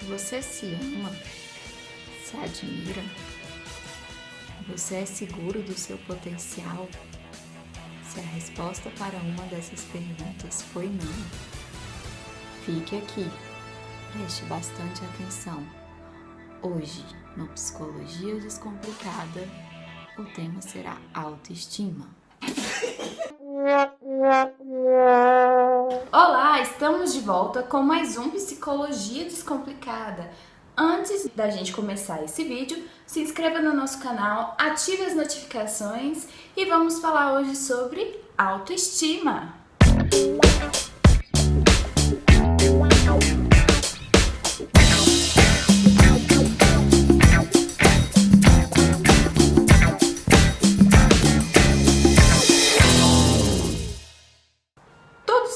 Você se ama? Se admira? Você é seguro do seu potencial? Se a resposta para uma dessas perguntas foi não, fique aqui, preste bastante atenção. Hoje, no Psicologia Descomplicada, o tema será autoestima. Olá, estamos de volta com mais um Psicologia Descomplicada. Antes da gente começar esse vídeo, se inscreva no nosso canal, ative as notificações e vamos falar hoje sobre autoestima.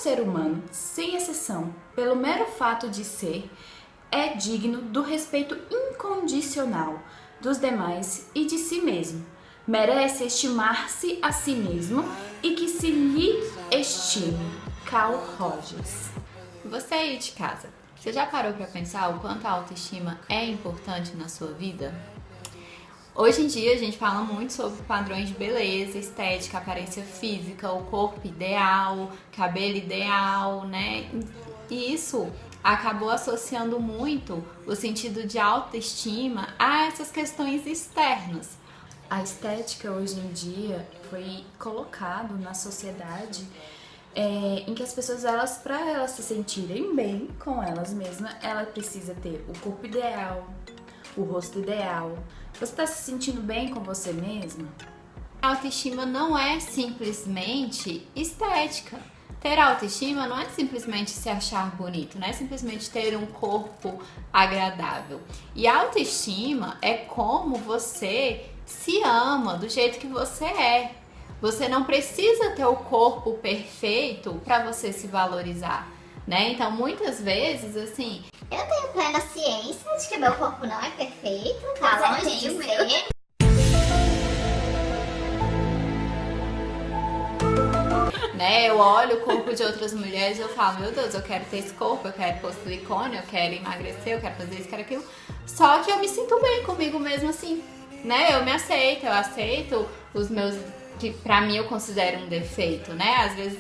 Ser humano, sem exceção, pelo mero fato de ser, é digno do respeito incondicional dos demais e de si mesmo. Merece estimar-se a si mesmo e que se lhe estime. Carl Rogers. Você aí de casa, você já parou para pensar o quanto a autoestima é importante na sua vida? Hoje em dia a gente fala muito sobre padrões de beleza, estética, aparência física, o corpo ideal, cabelo ideal, né? E isso acabou associando muito o sentido de autoestima a essas questões externas. A estética hoje em dia foi colocado na sociedade em que as pessoas, para elas se sentirem bem com elas mesmas, ela precisa ter o corpo ideal, o rosto ideal. Você está se sentindo bem com você mesma? A autoestima não é simplesmente estética. Ter autoestima não é simplesmente se achar bonito, não é simplesmente ter um corpo agradável. E a autoestima é como você se ama do jeito que você é. Você não precisa ter o corpo perfeito para você se valorizar, né? Então, muitas vezes, assim, eu tenho plena ciência de que meu corpo não é perfeito, tá longe de ser. Né? Eu olho o corpo de outras mulheres e eu falo, meu Deus, eu quero ter esse corpo, eu quero pôr silicone, eu quero emagrecer, eu quero fazer isso, eu quero aquilo. Só que eu me sinto bem comigo mesmo assim, né? Eu me aceito, eu aceito os meus... que pra mim eu considero um defeito, né? Às vezes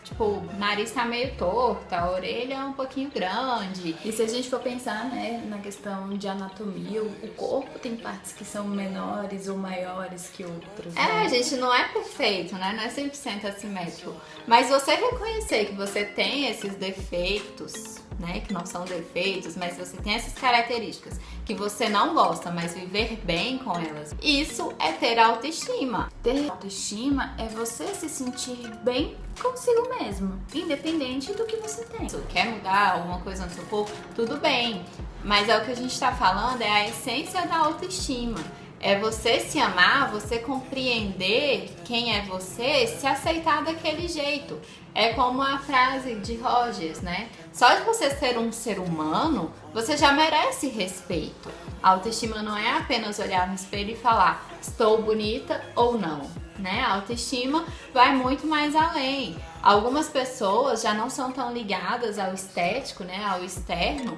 tipo, o nariz tá meio torto, a orelha é um pouquinho grande. E se a gente for pensar, né, na questão de anatomia, o corpo tem partes que são menores ou maiores que outras. Né? A gente não é perfeito, né? Não é 100% assimétrico. Mas você reconhecer que você tem esses defeitos, né, que não são defeitos, mas você tem essas características que você não gosta, mas viver bem com elas, isso é ter autoestima. Ter autoestima é você se sentir bem consigo mesmo, independente do que você tem. Se você quer mudar alguma coisa no seu corpo, tudo bem, mas é o que a gente tá falando, é a essência da autoestima. É você se amar, você compreender quem é você, se aceitar daquele jeito. É como a frase de Rogers, né? Só de você ser um ser humano, você já merece respeito. A autoestima não é apenas olhar no espelho e falar estou bonita ou não, né? A autoestima vai muito mais além. Algumas pessoas já não são tão ligadas ao estético, né? Ao externo,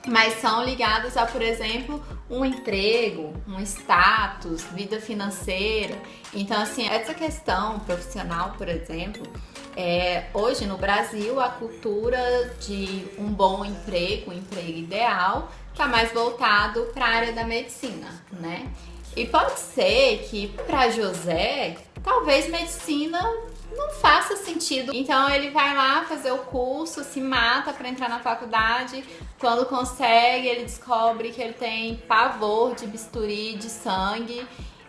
mas são ligadas a, por exemplo, um emprego, um status, vida financeira. Então, assim, essa questão profissional, por exemplo, hoje no Brasil, a cultura de um bom emprego, um emprego ideal, está mais voltado para a área da medicina, né? E pode ser que para José, talvez medicina não faça sentido. Então ele vai lá fazer o curso, se mata para entrar na faculdade. Quando consegue, ele descobre que ele tem pavor de bisturi, de sangue.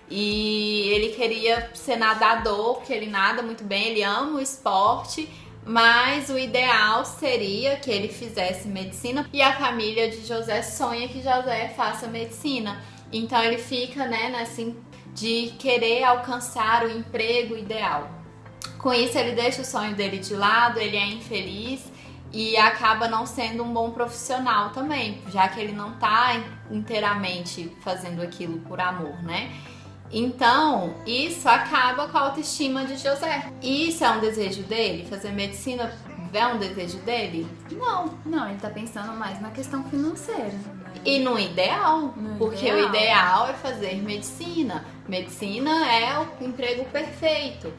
E ele queria ser nadador, porque ele nada muito bem, ele ama o esporte. Mas o ideal seria que ele fizesse medicina. E a família de José sonha que José faça medicina. Então ele fica, né, assim, de querer alcançar o emprego ideal. Com isso, ele deixa o sonho dele de lado, ele é infeliz e acaba não sendo um bom profissional também, já que ele não está inteiramente fazendo aquilo por amor, né? Então, isso acaba com a autoestima de José. Isso é um desejo dele, fazer medicina? é um desejo dele? Não. Não, ele tá pensando mais na questão financeira. Né? E no ideal, porque o ideal é fazer medicina. Medicina é o emprego perfeito.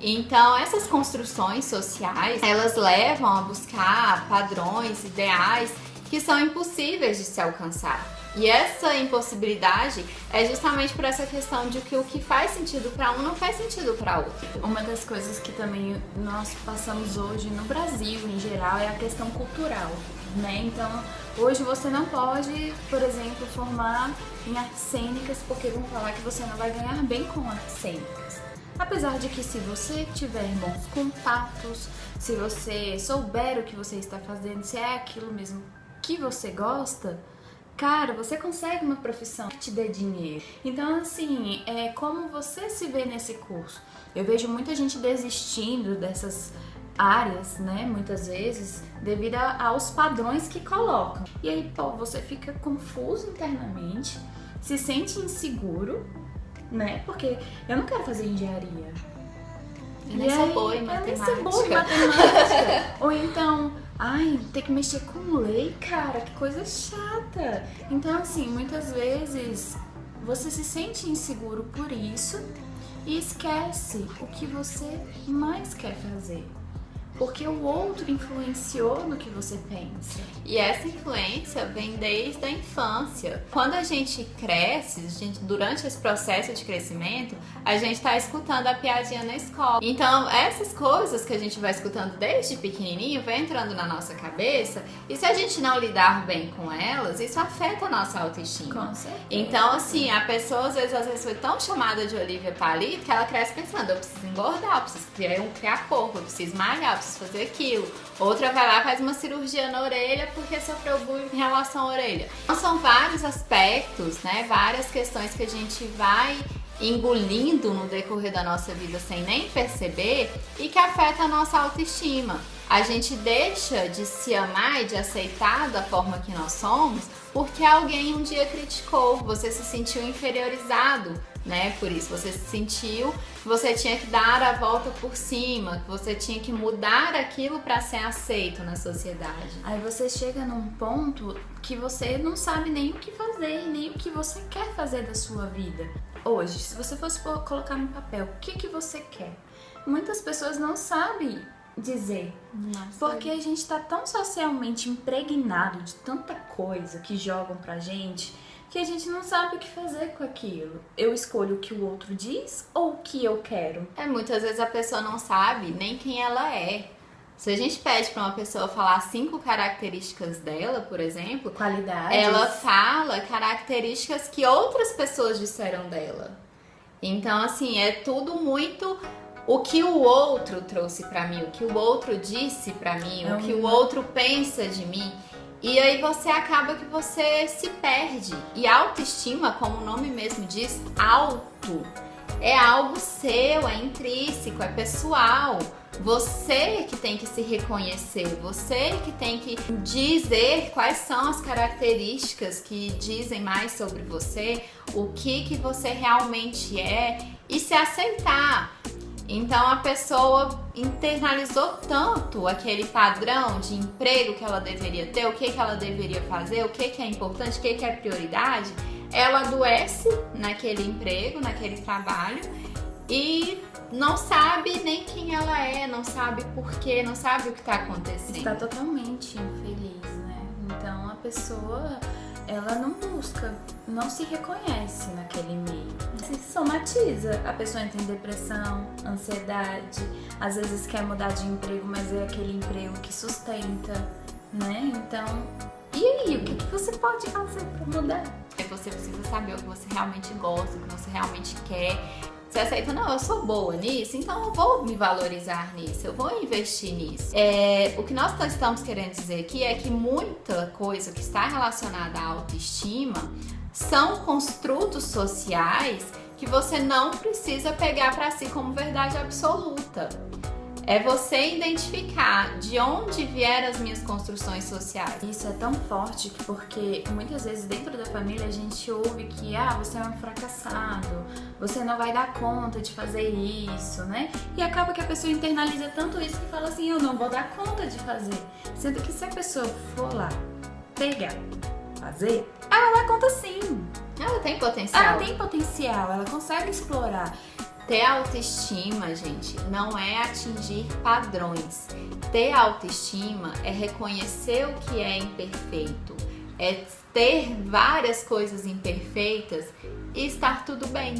Então, essas construções sociais, elas levam a buscar padrões, ideais que são impossíveis de se alcançar. E essa impossibilidade é justamente por essa questão de que o que faz sentido para um não faz sentido para outro. Uma das coisas que também nós passamos hoje no Brasil, em geral, é a questão cultural, né? Então, hoje você não pode, por exemplo, formar em artes cênicas porque vão falar que você não vai ganhar bem com artes cênicas. Apesar de que se você tiver bons contatos, se você souber o que você está fazendo, se é aquilo mesmo que você gosta, cara, você consegue uma profissão que te dê dinheiro. Então, assim, como você se vê nesse curso? Eu vejo muita gente desistindo dessas áreas, né, muitas vezes, devido aos padrões que colocam. E aí, pô, você fica confuso internamente, se sente inseguro, né, porque eu não quero fazer engenharia. Eu nem sou boa em matemática. Ou então, ai, ter que mexer com lei, cara, que coisa chata. Então, assim, muitas vezes você se sente inseguro por isso e esquece o que você mais quer fazer. Porque o outro influenciou no que você pensa. E essa influência vem desde a infância. Quando a gente cresce, durante esse processo de crescimento, a gente está escutando a piadinha na escola. Então, essas coisas que a gente vai escutando desde pequenininho, vai entrando na nossa cabeça. E se a gente não lidar bem com elas, isso afeta a nossa autoestima. Com certeza. Então, assim, a pessoa às vezes foi tão chamada de Olivia Palito que ela cresce pensando, eu preciso engordar, eu preciso criar corpo, eu preciso malhar, eu preciso fazer aquilo. Outra vai lá e faz uma cirurgia na orelha porque sofreu bullying em relação à orelha. Então são vários aspectos, né? Várias questões que a gente vai engolindo no decorrer da nossa vida sem nem perceber e que afeta a nossa autoestima. A gente deixa de se amar e de aceitar da forma que nós somos porque alguém um dia criticou, você se sentiu inferiorizado, né? Por isso você se sentiu que você tinha que dar a volta por cima, que você tinha que mudar aquilo para ser aceito na sociedade. Aí você chega num ponto que você não sabe nem o que fazer, nem o que você quer fazer da sua vida. Hoje, se você fosse colocar no papel o que você quer, muitas pessoas não sabem dizer. Nossa, porque a gente tá tão socialmente impregnado de tanta coisa que jogam pra gente que a gente não sabe o que fazer com aquilo. Eu escolho o que o outro diz ou o que eu quero? Muitas vezes a pessoa não sabe nem quem ela é. Se a gente pede pra uma pessoa falar 5 características dela, por exemplo, qualidades, ela fala características que outras pessoas disseram dela. Então, assim, é tudo muito o que o outro trouxe pra mim, o que o outro disse pra mim, o que o outro pensa de mim. E aí você acaba que você se perde. E autoestima, como o nome mesmo diz, auto, é algo seu, é intrínseco, é pessoal. Você que tem que se reconhecer, você que tem que dizer quais são as características que dizem mais sobre você, o que você realmente é e se aceitar. Então a pessoa internalizou tanto aquele padrão de emprego que ela deveria ter, o que ela deveria fazer, o que é importante, o que é prioridade. Ela adoece naquele emprego, naquele trabalho e não sabe nem quem ela é, não sabe por quê, não sabe o que está acontecendo. Está totalmente infeliz, né? Então a pessoa, ela não busca, não se reconhece naquele meio. Se somatiza. A pessoa entra em depressão, ansiedade, às vezes quer mudar de emprego, mas é aquele emprego que sustenta, né? Então, e aí, o que você pode fazer para mudar? Você precisa saber o que você realmente gosta, o que você realmente quer. Você aceita, não, eu sou boa nisso, então eu vou me valorizar nisso, eu vou investir nisso. O que nós estamos querendo dizer aqui é que muita coisa que está relacionada à autoestima são construtos sociais que você não precisa pegar para si como verdade absoluta. É você identificar de onde vieram as minhas construções sociais. Isso é tão forte porque muitas vezes dentro da família a gente ouve que você é um fracassado, você não vai dar conta de fazer isso, né? E acaba que a pessoa internaliza tanto isso que fala assim, eu não vou dar conta de fazer. Sendo que se a pessoa for lá, pegar, fazer, ela dá conta sim. Ela tem potencial. Ela tem potencial, ela consegue explorar. Ter autoestima, gente, não é atingir padrões. Ter autoestima é reconhecer o que é imperfeito, é ter várias coisas imperfeitas e estar tudo bem.